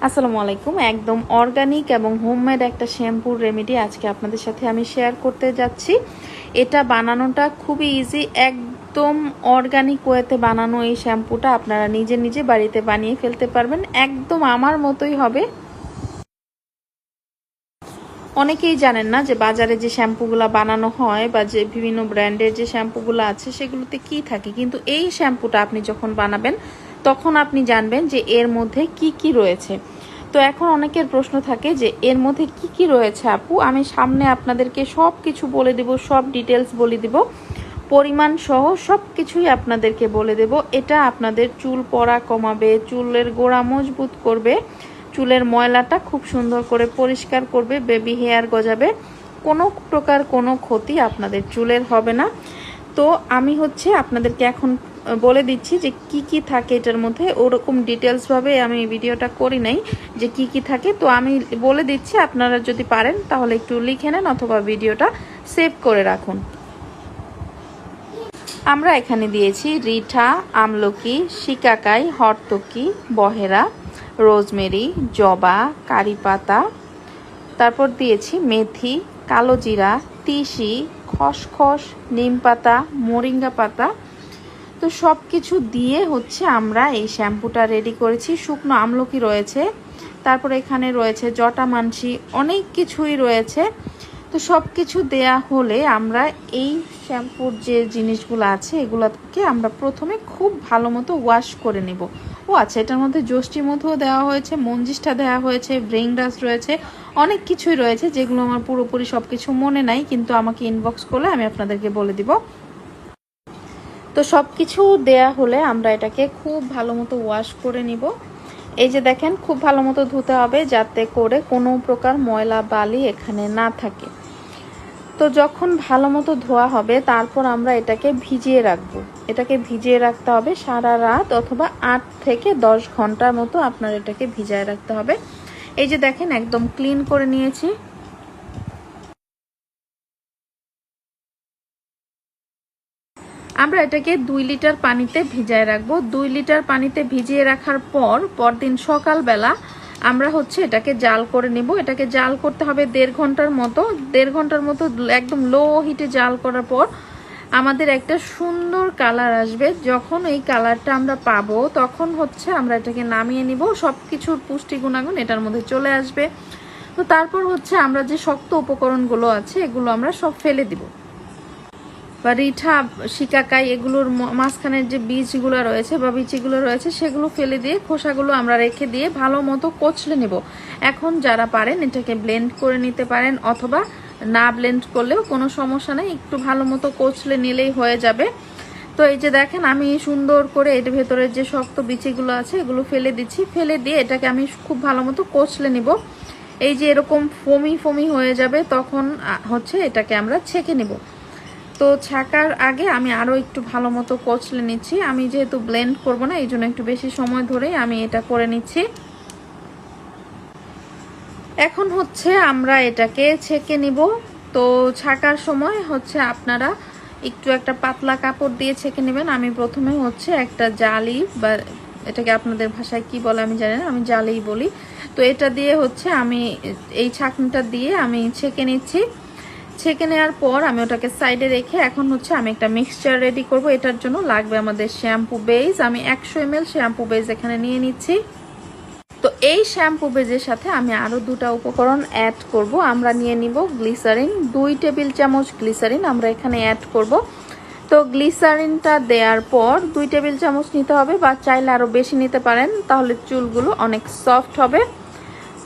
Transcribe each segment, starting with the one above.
আসসালামু আলাইকুম। একদম অর্গানিক এবং হোমমেড একটা শ্যাম্পুর রেমেডি আজকে আপনাদের সাথে আমি শেয়ার করতে যাচ্ছি। এটা বানানোটা খুবই ইজি, একদম অর্গানিক ওয়েতে বানানো এই শ্যাম্পুটা আপনারা নিজে নিজে বাড়িতে বানিয়ে ফেলতে পারবেন, একদম আমার মতোই হবে। অনেকেই জানেন না যে বাজারে যে শ্যাম্পুগুলো বানানো হয় বা যে বিভিন্ন ব্র্যান্ডের যে শ্যাম্পুগুলো আছে সেগুলোতে কি থাকে, কিন্তু এই শ্যাম্পুটা আপনি যখন বানাবেন তখন আপনি জানবেন যে এর মধ্যে কি কি রয়েছে। তো এখন অনেকের প্রশ্ন থাকে যে এর মধ্যে কি কি রয়েছে আপু, আমি সামনে আপনাদেরকে সব কিছু বলে দেব, সব ডিটেলস বলে দেব, পরিমাণ সহ সব কিছুই আপনাদেরকে বলে দেব। এটা আপনাদের চুল পড়া কমাবে, চুলের গোড়া মজবুত করবে, চুলের ময়লাটা খুব সুন্দর করে পরিষ্কার করবে, বেবি হেয়ার গজাবে, কোনো প্রকার কোনো ক্ষতি আপনাদের চুলের হবে না। তো আমি আপনাদেরকে এখন বলে দিচ্ছি যে কি কি থাকে এটার মধ্যে। ওরকম ডিটেলসভাবে আমি ভিডিওটা করি নাই যে কি কি থাকে, তো আমি বলে দিচ্ছি, আপনারা যদি পারেন তাহলে একটু লিখে নেন অথবা ভিডিওটা সেভ করে রাখুন। আমরা এখানে দিয়েছি রিঠা, আমলকি, শিকাকাই, হরতকি, বহেরা, রোজমেরি, জবা, কারি পাতা, তারপর দিয়েছি মেথি, কালো জিরা, তিসি, খসখস, নিম পাতা, মোরিঙ্গা পাতা। তো সব কিছু দিয়ে আমরা এই শ্যাম্পুটা রেডি করেছি। শুকনো আমলকি রয়েছে, তারপর এখানে রয়েছে জটামানসি, অনেক কিছুই রয়েছে। তো সব কিছু দেয়া হলে আমরা এই শ্যাম্পুর যে জিনিসগুলো আছে এগুলোকে আমরা প্রথমে খুব ভালো মতো ওয়াশ করে নেব। ও আচ্ছা, এটার মধ্যে যষ্টি মধুও দেওয়া হয়েছে, মঞ্জিষ্ঠা দেওয়া হয়েছে, ব্রেইন ডাস্ট রয়েছে, অনেক কিছুই রয়েছে যেগুলো আমার পুরোপুরি সব কিছু মনে নাই, কিন্তু আমাকে ইনবক্স করলে আমি আপনাদেরকে বলে দিব। তো সব কিছু দেয়া হলে আমরা এটাকে খুব ভালো মতো ওয়াশ করে নিব। এই যে দেখেন, খুব ভালো মতো ধুতে হবে যাতে করে কোনো প্রকার ময়লা বালি এখানে না থাকে। তো যখন ভালো মতো ধোয়া হবে তারপর আমরা এটাকে ভিজিয়ে রাখবো। এটাকে ভিজিয়ে রাখতে হবে সারা রাত অথবা 8 থেকে 10 ঘন্টার মতো আপনার এটাকে ভিজিয়ে রাখতে হবে। এই যে দেখেন, একদম ক্লিন করে নিয়েছি। আমরা এটাকে 2 লিটার পানিতে ভিজিয়ে রাখবো। 2 লিটার পানিতে ভিজিয়ে রাখার পর পরদিন সকালবেলা আমরা এটাকে জাল করে নেব। এটাকে জাল করতে হবে 1.5 ঘন্টার মতো। 1.5 ঘন্টার মতো একদম লো হিটে জাল করার পর আমাদের একটা সুন্দর কালার আসবে। যখন এই কালারটা আমরা পাবো তখন আমরা এটাকে নামিয়ে নিব। সব কিছুর পুষ্টি গুণাগুণ এটার মধ্যে চলে আসবে। তো তারপর আমরা যে শক্ত উপকরণগুলো আছে এগুলো আমরা সব ফেলে দিব, বা রিঠা, শিকাকাই, এগুলোর মাঝখানের যে বীজগুলো রয়েছে বা বিচিগুলো রয়েছে সেগুলো ফেলে দিয়ে খোসাগুলো আমরা রেখে দিয়ে ভালো মতো কচলে নেব। এখন যারা পারেন এটাকে ব্লেন্ড করে নিতে পারেন, অথবা না ব্লেন্ড করলেও কোনো সমস্যা নেই, একটু ভালো মতো কচলে নিলেই হয়ে যাবে। তো এই যে দেখেন, আমি সুন্দর করে এর ভেতরের যে শক্ত বিচিগুলো আছে এগুলো ফেলে দিচ্ছি। ফেলে দিয়ে এটাকে আমি খুব ভালো মতো কচলে নিব। এই যে এরকম ফমি ফমি হয়ে যাবে তখন এটাকে আমরা ছেঁকে নেব। তো ছাকার আগে আমি আরও একটু ভালো মতো কচলে নিচ্ছি। আমি যেহেতু ব্লেন্ড করব না এই জন্য একটু বেশি সময় ধরেই আমি এটা করে নিচ্ছি। এখন আমরা এটাকে ছেঁকে নিব। তো ছাকার সময় আপনারা একটু একটা পাতলা কাপড় দিয়ে ছেঁকে নেবেন। আমি প্রথমে একটা জালি, বা এটাকে আপনাদের ভাষায় কি বলে আমি জানি না, আমি জালিই বলি। তো এটা দিয়ে আমি এই ছাঁকনিটা দিয়ে আমি ছেঁকে নিচ্ছি। ছেঁকে নেওয়ার পর আমি ওটাকে সাইডে রেখে এখন আমি একটা মিক্সচার রেডি করব। এটার জন্য লাগবে আমাদের শ্যাম্পু বেজ। আমি 100 ml শ্যাম্পু বেজ এখানে নিয়ে নিচ্ছি। তো এই শ্যাম্পু বেজের সাথে আমি আরও 2টা উপকরণ অ্যাড করব। আমরা নিয়ে নিব গ্লিসারিন, 2 টেবিল চামচ গ্লিসারিন আমরা এখানে অ্যাড করব। তো গ্লিসারিনটা দেওয়ার পর 2 টেবিল চামচ নিতে হবে, বা চাইলে আরও বেশি নিতে পারেন, তাহলে চুলগুলো অনেক সফট হবে।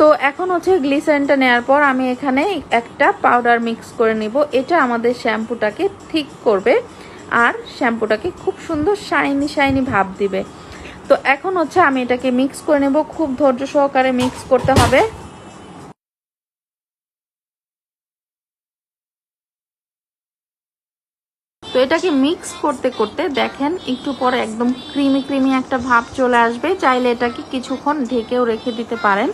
তো এখন গ্লিসারিনটা নেওয়ার পর আমি এখানে একটা পাউডার মিক্স করে নিব। এটা আমাদের শ্যাম্পুটাকে ঠিক করবে আর শ্যাম্পুটাকে খুব সুন্দর শাইনি শাইনি ভাব দিবে। তো এখন আমি এটাকে মিক্স করে নেব, খুব ধৈর্য সহকারে মিক্স করতে হবে। তো এটাকে মিক্স করতে করতে দেখেন একটু পরে একদম ক্রিমি ক্রিমি একটা ভাব চলে আসবে। চাইলে এটাকে কিছুক্ষণ ঢেকেও রেখে দিতে পারেন,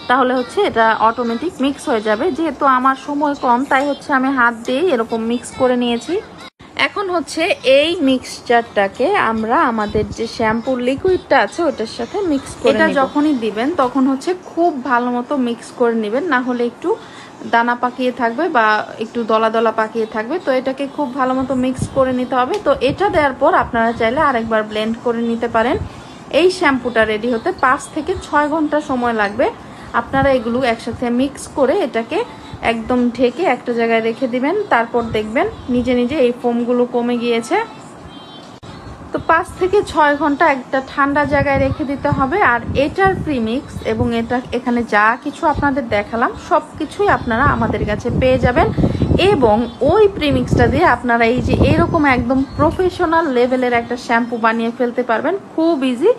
তাহলে এটা অটোমেটিক মিক্স হয়ে যাবে। যেহেতু আমার সময় কম তাই আমি হাত দিয়ে এরকম মিক্স করে নিয়েছি। এখন হচ্ছে এই মিক্সচারটাকে আমরা আমাদের যে শ্যাম্পুর লিকুইডটা আছে ওটার সাথে মিক্স করে এটা যখনই দিবেন তখন হচ্ছে খুব ভালো মতো মিক্স করে নেবেন, না হলে একটু দানা পাকিয়ে থাকবে বা একটু দলা দলা পাকিয়ে থাকবে। তো এটাকে খুব ভালো মতো মিক্স করে নিতে হবে। তো এটা দেওয়ার পর আপনারা চাইলে আরেকবার ব্লেন্ড করে নিতে পারেন। এই শ্যাম্পুটা রেডি হতে 5 থেকে 6 ঘন্টা সময় লাগবে। আপনারা এগুলো একসাথে মিক্স করে এটাকে একদম ঢেকে একটা জায়গায় রেখে দিবেন, তারপর দেখবেন নিজে নিজে এই ফোমগুলো কমে গিয়েছে। তো 5 থেকে 6 ঘন্টা একটা ঠান্ডা জায়গায় রেখে দিতে হবে। আর এটার প্রিমিক্স এবং এটা এখানে যা কিছু আপনাদের দেখালাম সব কিছুই আপনারা আমাদের কাছে পেয়ে যাবেন, এবং ওই প্রিমিক্সটা দিয়ে আপনারা এই যে এরকম একদম প্রফেশনাল লেভেলের একটা শ্যাম্পু বানিয়ে ফেলতে পারবেন খুব ইজি।